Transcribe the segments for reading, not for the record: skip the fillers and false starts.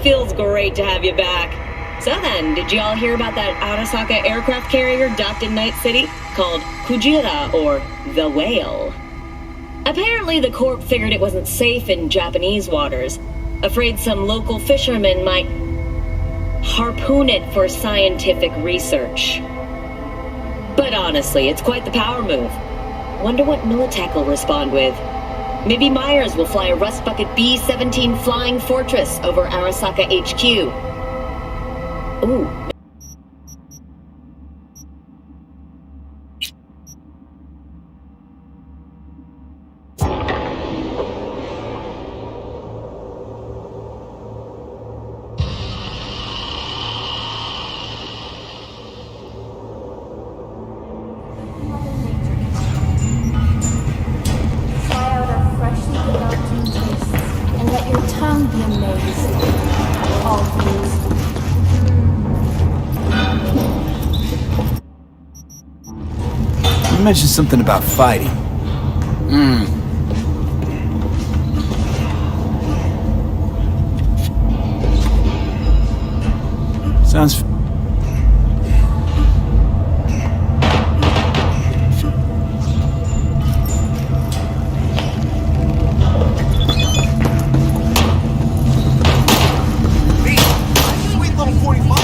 Feels great to have you back. So then, did y'all hear about that Arasaka aircraft carrier docked in Night City? Called Kujira, or the Whale. Apparently the Corp figured it wasn't safe in Japanese waters. Afraid some local fishermen might harpoon it for scientific research. But honestly, it's quite the power move. Wonder what Militech will respond with. Maybe Myers will fly a Rust Bucket B-17 Flying Fortress over Arasaka HQ. Ooh. You mentioned something about fighting. Sounds... Sweet little 45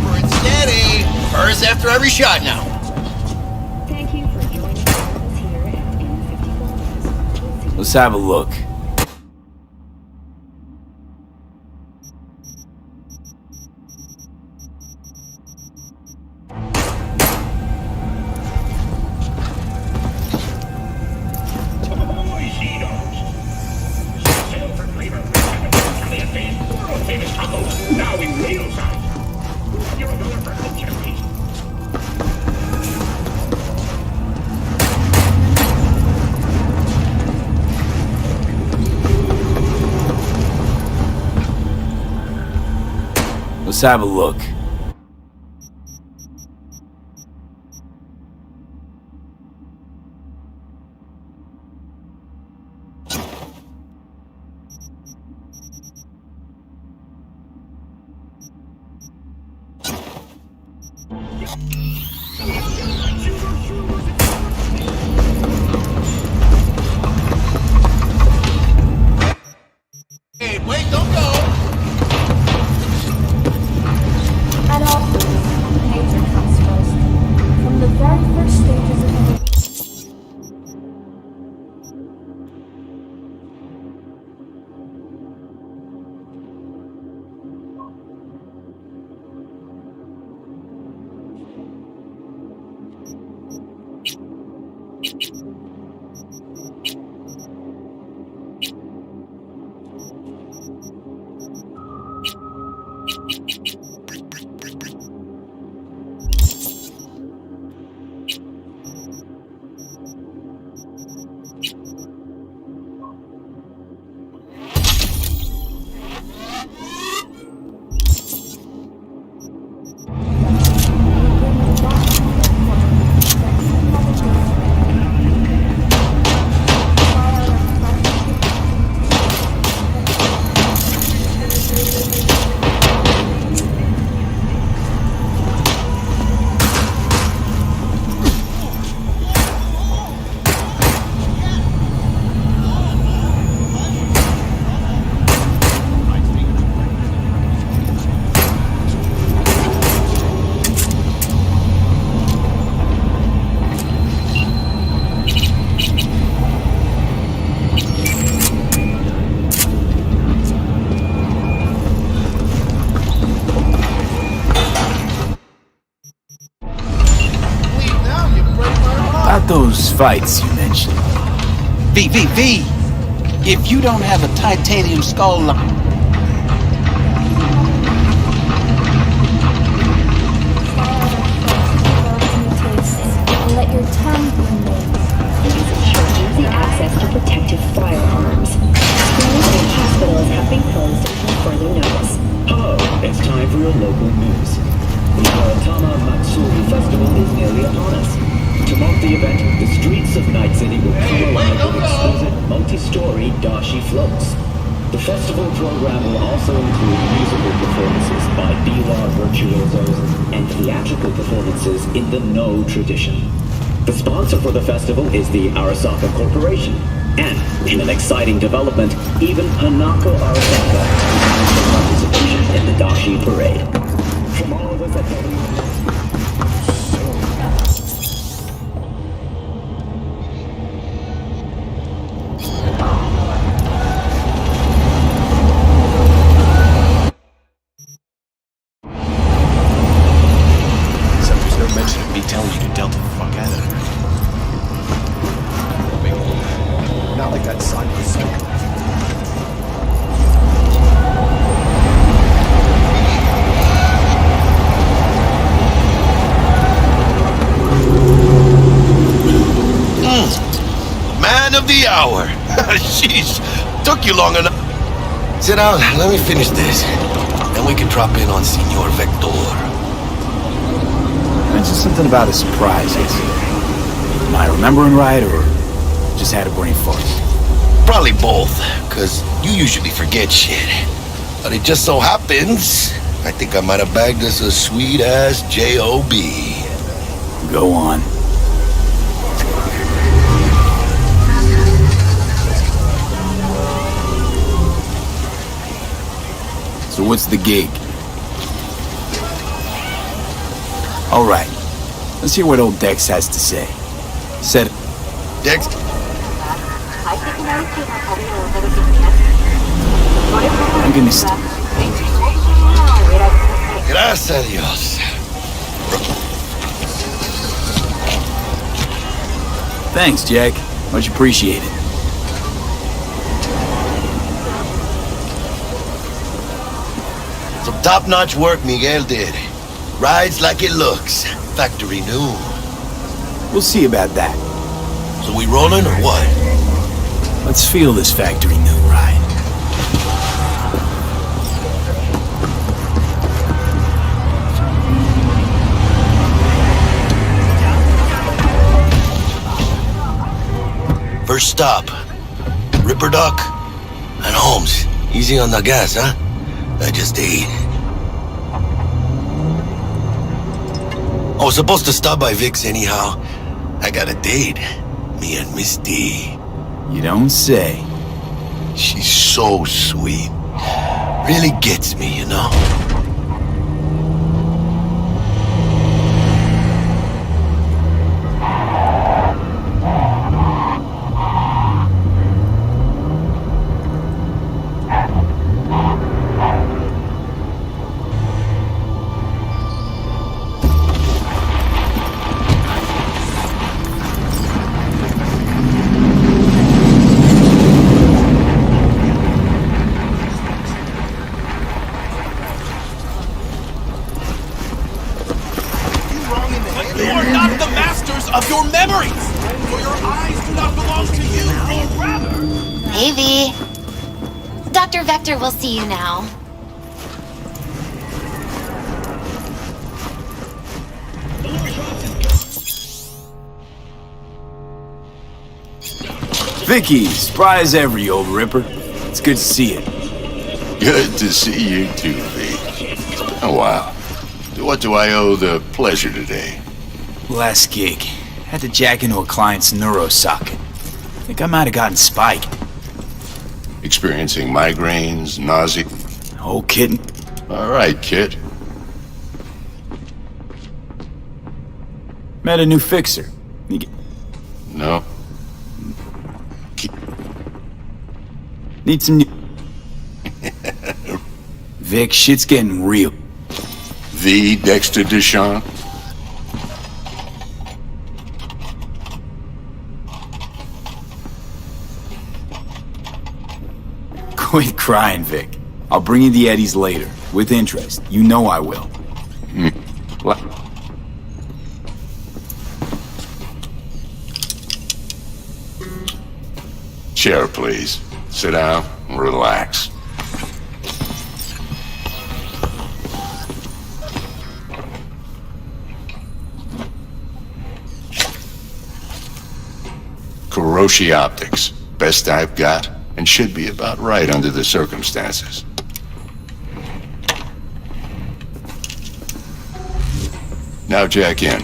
for it steady. Burst after every shot now. Let's have a look. Let's have a look. Hey, wait, don't go! At all times, nature comes first. From the very first stages of Those fights you mentioned. V, if you don't have a titanium skull line... and let your tongue be amazed. Easy access to protective firearms. Schools and hospitals have been closed until further notice. Hello, it's time for your local news. The Aratama Matsuri Festival is nearly upon us. To mark the event, the streets of Night City will come alive with exquisite multi-story dashi floats. The festival program will also include musical performances by biwa virtuosos and theatrical performances in the No tradition. The sponsor for the festival is the Arasaka Corporation. And, in an exciting development, even Hanako Arasaka announced her participation in the Dashi Parade. From all of us at W... Telling you to delta the fuck out of there. Not like that side was so. Man of the hour. Sheesh. Took you long enough. Sit down. Let me finish this. Then we can drop in on Senor Vector. Mentioned something about a surprise yesterday. Am I remembering right, or just had a brain fart? Probably both, because you usually forget shit. But it just so happens, I think I might have bagged us a sweet-ass J.O.B. Go on. So what's the gig? All right, let's hear what old Dex has to say. Said it. Dex? I'm gonna Gracias a Dios. Thanks, Jack. Much appreciated. Some top-notch work Miguel did. Rides like it looks. Factory new. We'll see about that. So we rolling or what? Let's feel this factory new ride. First stop. Ripper Duck and Holmes. Easy on the gas, huh? I just ate. I was supposed to stop by Vic's anyhow. I got a date. Me and Miss D. You don't say. She's so sweet. Really gets me, you know? You are not the masters of your memories! For your eyes do not belong to you, or rather... Maybe. Dr. Vector will see you now. Vicky, surprise every old ripper. It's good to see you. Good to see you too, V. It's been a while. What do I owe the pleasure today? Last gig. Had to jack into a client's neuro socket. Think I might have gotten spiked. Experiencing migraines, nausea? Oh, kidding. All right, kid. Met a new fixer. No? Need some new... Vic, shit's getting real. The Dexter Deshawn? Quit crying, Vic. I'll bring you the Eddies later, with interest. You know I will. What? Chair, please. Sit down and relax. Kuroshi Optics. Best I've got, and should be about right under the circumstances. Now jack in.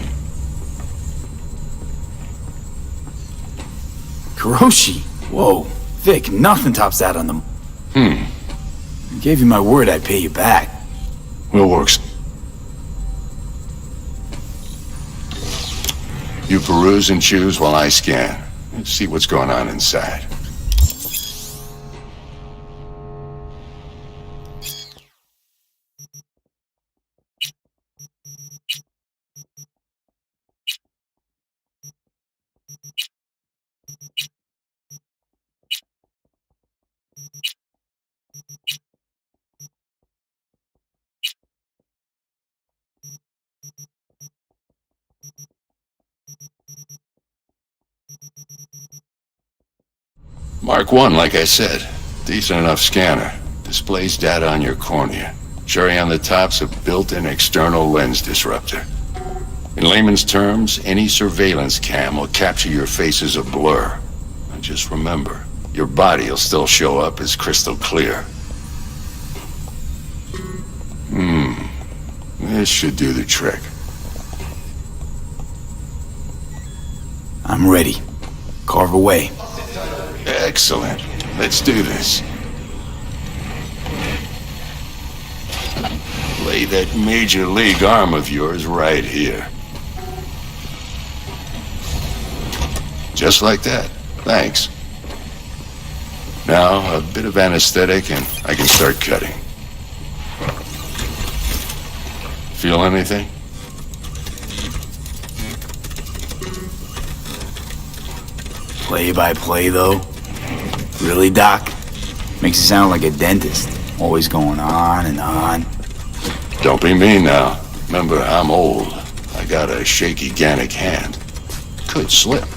Kuroshi? Whoa. Vic, nothing tops that on them. I gave you my word I'd pay you back. We'll work. You peruse and choose while I scan. Let's see what's going on inside. Mark 1, like I said. Decent enough scanner. Displays data on your cornea. Cherry on the top's a built-in external lens disruptor. In layman's terms, any surveillance cam will capture your face as a blur. And just remember, your body will still show up as crystal clear. This should do the trick. I'm ready. Carve away. Excellent. Let's do this. Lay that major league arm of yours right here. Just like that. Thanks. Now, a bit of anesthetic and I can start cutting. Feel anything? Play by play, though? Really, Doc? Makes it sound like a dentist. Always going on and on. Don't be mean now. Remember, I'm old. I got a shaky Gannic hand. Could slip.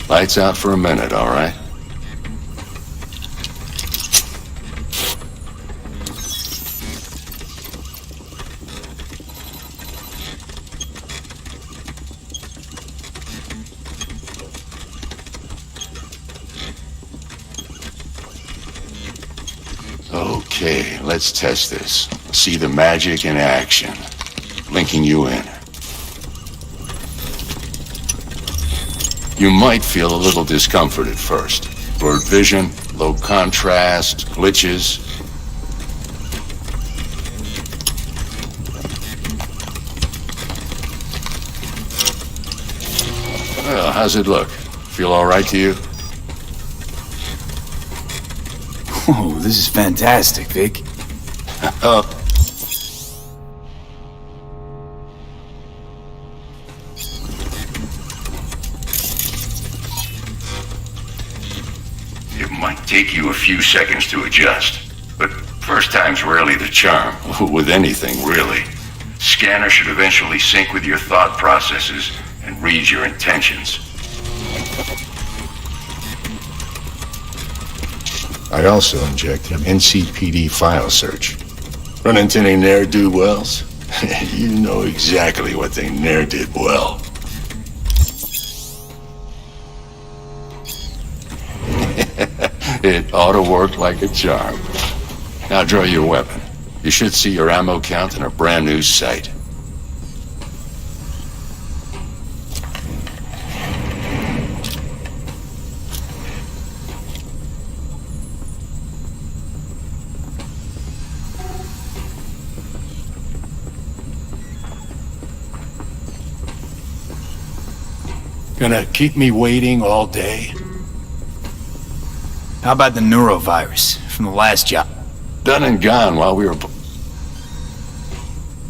Lights out for a minute, all right? Okay, let's test this. See the magic in action. Linking you in. You might feel a little discomfort at first. Blurred vision, low contrast, glitches. Well, how's it look? Feel all right to you? Whoa, this is fantastic, Vic. It might take you a few seconds to adjust, but first time's rarely the charm, with anything, really. Scanner should eventually sync with your thought processes and read your intentions. I also inject an NCPD file search. Run into any ne'er-do-wells? You know exactly what they ne'er did well. It ought to work like a charm. Now draw your weapon. You should see your ammo count in a brand new sight. Gonna keep me waiting all day? How about the neurovirus from the last job? Done and gone while we were...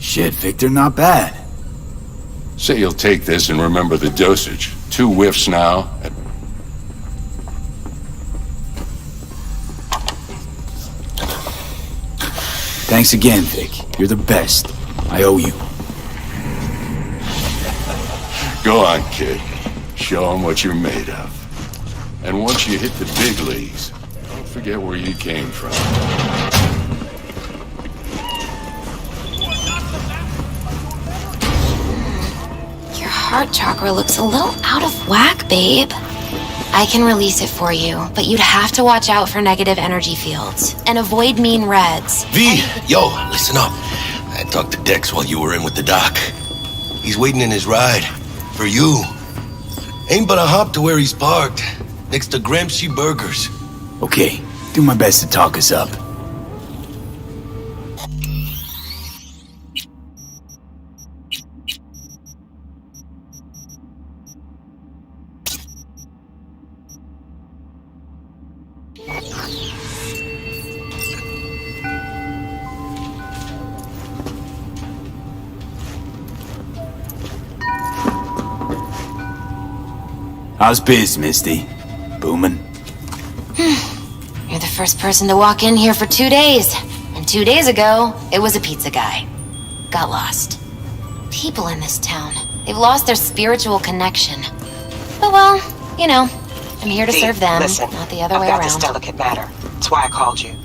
Shit, Victor, not bad. Say you'll take this and remember the dosage. 2 whiffs now. Thanks again, Vic. You're the best. I owe you. Go on, kid. Show them what you're made of. And once you hit the big leagues, don't forget where you came from. Your heart chakra looks a little out of whack, babe. I can release it for you, but you'd have to watch out for negative energy fields and avoid mean reds. V, yo, listen up. I talked to Dex while you were in with the doc. He's waiting in his ride. For you. Ain't but a hop to where he's parked. Next to Gramsci Burgers. Okay, do my best to talk us up. How's biz, Misty? Booming? You're the first person to walk in here for 2 days. And 2 days ago, it was a pizza guy. Got lost. People in this town, they've lost their spiritual connection. But well, you know, I'm here to serve them, listen, not the other way I've got around. this delicate matter. That's why I called you.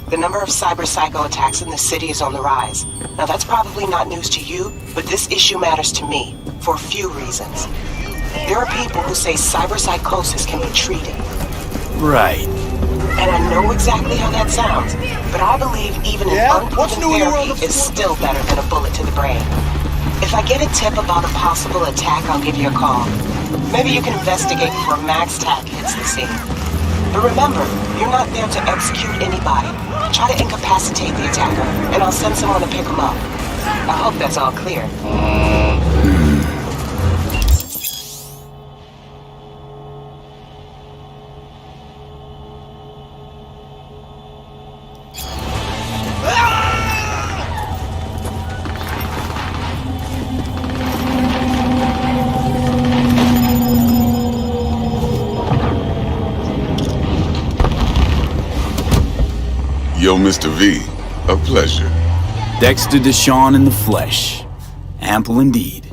The number of cyber-psycho attacks in the city is on the rise. Now that's probably not news to you, but this issue matters to me, for a few reasons. There are people who say cyberpsychosis can be treated. Right. And I know exactly how that sounds, but I believe even an unproven therapy is still better than a bullet to the brain. If I get a tip about a possible attack, I'll give you a call. Maybe you can investigate before Max Tack hits the scene. But remember, you're not there to execute anybody. Try to incapacitate the attacker, and I'll send someone to pick him up. I hope that's all clear. Yo, Mr. V, a pleasure. Dexter Deshawn in the flesh. Ample indeed.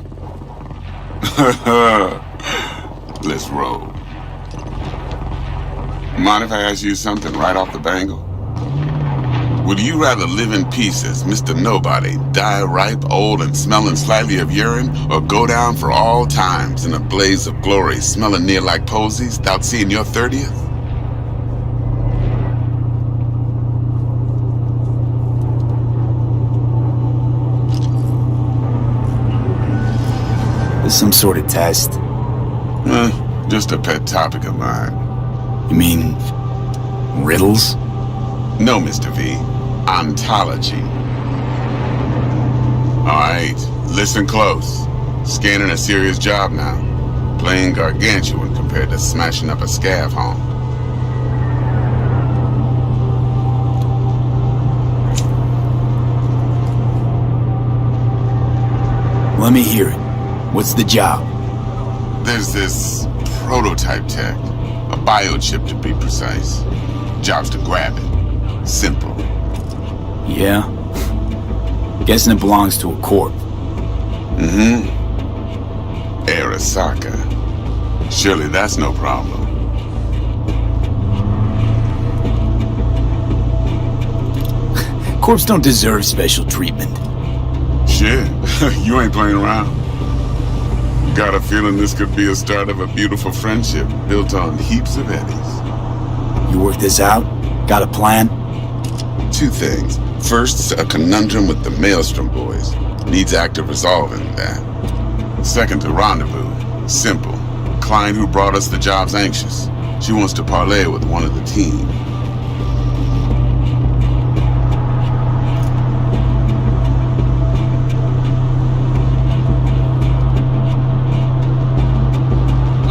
Let's roll. Mind if I ask you something right off the bangle? Would you rather live in peace as Mr. Nobody, die ripe, old, and smelling slightly of urine, or go down for all times in a blaze of glory, smelling near like posies, without seeing your 30th? Some sort of test? Just a pet topic of mine. You mean riddles? No, Mr. V. Ontology. Alright, listen close. Scanning a serious job now. Playing gargantuan compared to smashing up a scav home. Let me hear it. What's the job? There's this prototype tech. A biochip to be precise. Job's to grab it. Simple. Yeah? Guessing it belongs to a corp. Mm-hmm. Arasaka. Surely that's no problem. Corps don't deserve special treatment. Shit, you ain't playing around. Got a feeling this could be a start of a beautiful friendship built on heaps of eddies. You work this out? Got a plan? Two things. First, a conundrum with the Maelstrom boys. Needs active resolving that. Second, a rendezvous. Simple. Client who brought us the job's anxious. She wants to parlay with one of the team.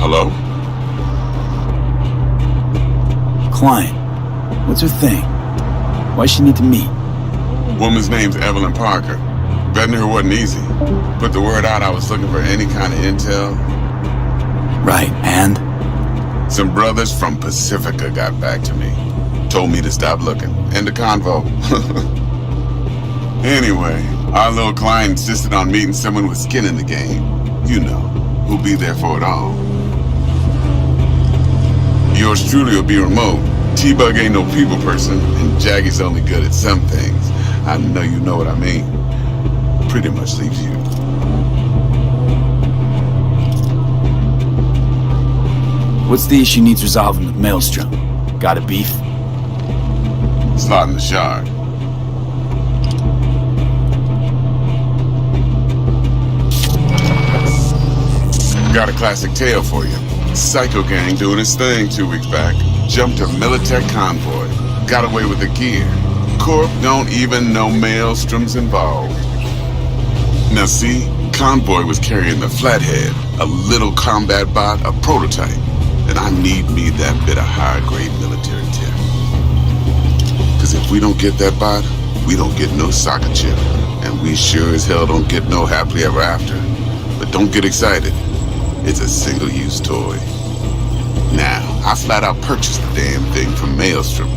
Hello? Client. What's her thing? Why's she need to meet? Woman's name's Evelyn Parker. Vetting her wasn't easy. Put the word out I was looking for any kind of intel. Right, and? Some brothers from Pacifica got back to me. Told me to stop looking. End of convo. Anyway, our little client insisted on meeting someone with skin in the game. You know, who'll be there for it all. Yours truly will be remote. T-Bug ain't no people person, and Jaggy's only good at some things. I know you know what I mean. Pretty much leaves you. What's the issue needs resolving with Maelstrom? Got a beef? Slot in the shard. Got a classic tale for you. Psycho gang doing his thing 2 weeks back. Jumped a Militech convoy. Got away with the gear. Corp don't even know Maelstrom's involved. Now see, convoy was carrying the Flathead, a little combat bot, a prototype. And I need me that bit of high-grade military tech. Cause if we don't get that bot, we don't get no soccer chip. And we sure as hell don't get no happily ever after. But don't get excited. It's a single-use toy. Now, I flat out purchased the damn thing from Maelstrom.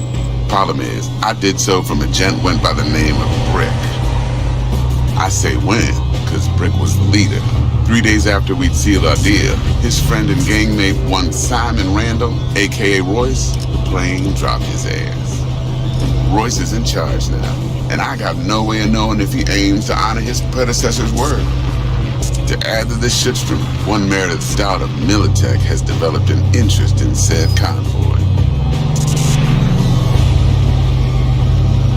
Problem is, I did so from a gent went by the name of Brick. I say when, cause Brick was the leader. 3 days after we'd sealed our deal, his friend and gangmate, one Simon Randall, aka Royce, plain dropped his ass. Royce is in charge now, and I got no way of knowing if he aims to honor his predecessor's word. To add to this shitstrom, one Meredith Stout of Militech has developed an interest in said convoy.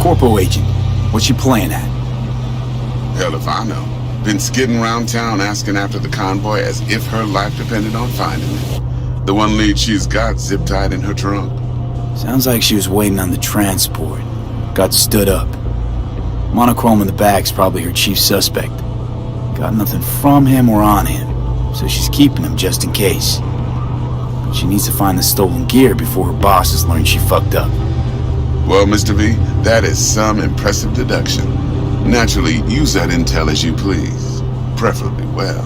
Corpo agent, what's your plan at? Hell if I know. Been skidding around town asking after the convoy as if her life depended on finding it. The one lead she's got zip-tied in her trunk. Sounds like she was waiting on the transport. Got stood up. Monochrome in the back's probably her chief suspect. Got nothing from him or on him, so she's keeping him just in case. But she needs to find the stolen gear before her bosses learn she fucked up. Well, Mr. V, that is some impressive deduction. Naturally, use that intel as you please. Preferably well.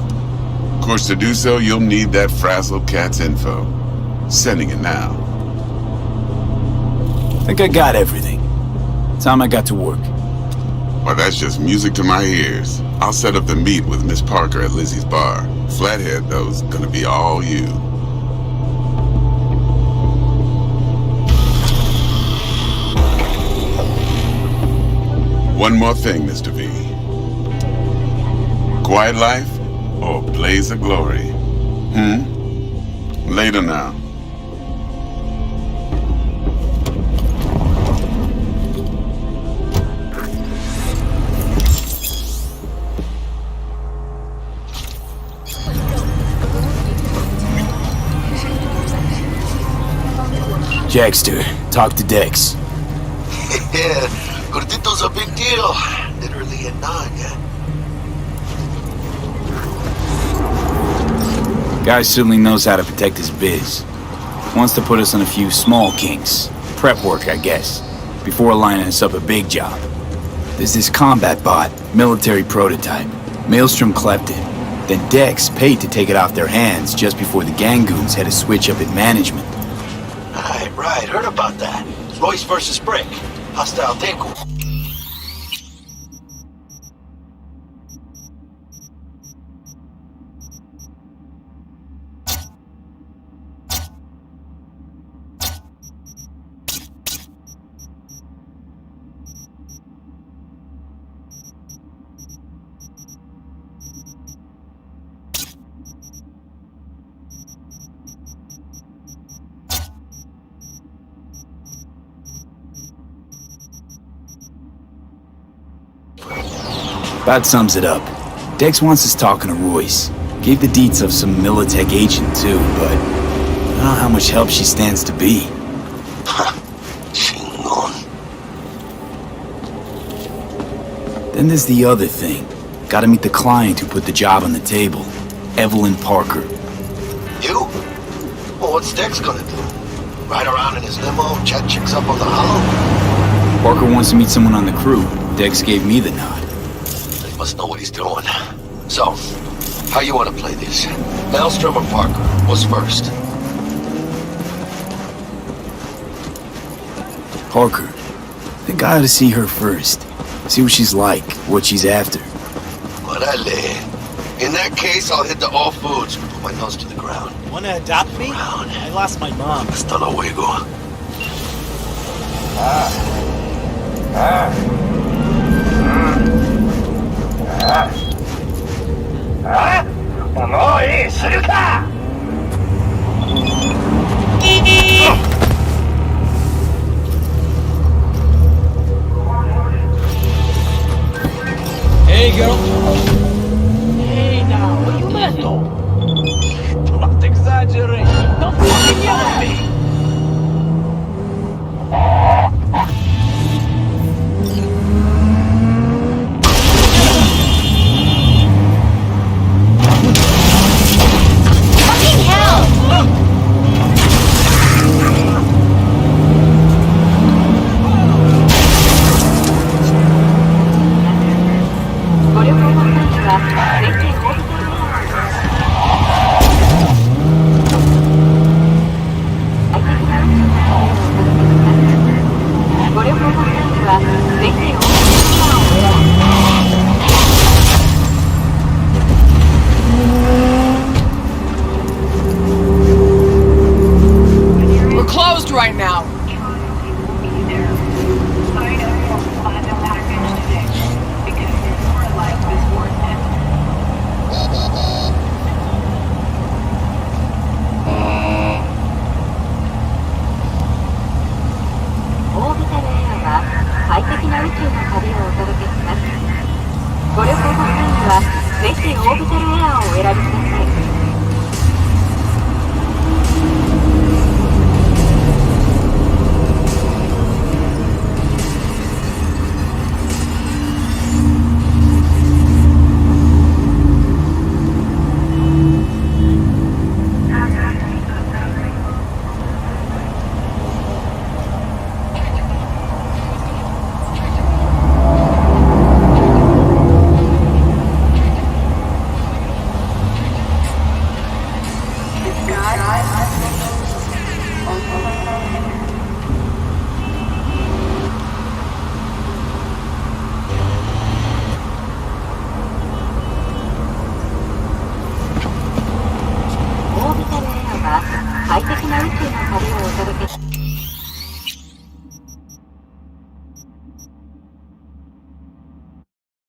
Of course, to do so, you'll need that frazzled cat's info. Sending it now. Think I got everything. Time I got to work. Well, that's just music to my ears. I'll set up the meet with Miss Parker at Lizzie's bar. Flathead, though, is gonna be all you. One more thing, Mr. V. Quiet life or blaze of glory? Later now. Jackster, talk to Dex. Yeah, Gordito's a big deal. Literally a nugget. Guy certainly knows how to protect his biz. Wants to put us on a few small kinks. Prep work, I guess. Before lining us up a big job. There's this combat bot, military prototype. Maelstrom clept it. Then Dex paid to take it off their hands just before the Gangoons had a switch up in management. Right, heard about that. Royce versus Brick. Hostile takeover. About sums it up. Dex wants us talking to Royce. Gave the deets of some Militech agent too, but I don't know how much help she stands to be. Chingon. Then there's the other thing. Gotta meet the client who put the job on the table. Evelyn Parker. You? Well, what's Dex gonna do? Ride around in his limo, chat chicks up on the hollow? Parker wants to meet someone on the crew. Dex gave me the nod. He must know what he's doing. So, how you want to play this? Maelstrom or Parker? What's first? Parker. Think I ought to see her first. See what she's like, what she's after. Orale. In that case, I'll hit the all foods. Put my nose to the ground. Wanna adopt me? I lost my mom. Hasta luego. Hey, girl. Hey, now, what you meant, though? Don't exaggerate.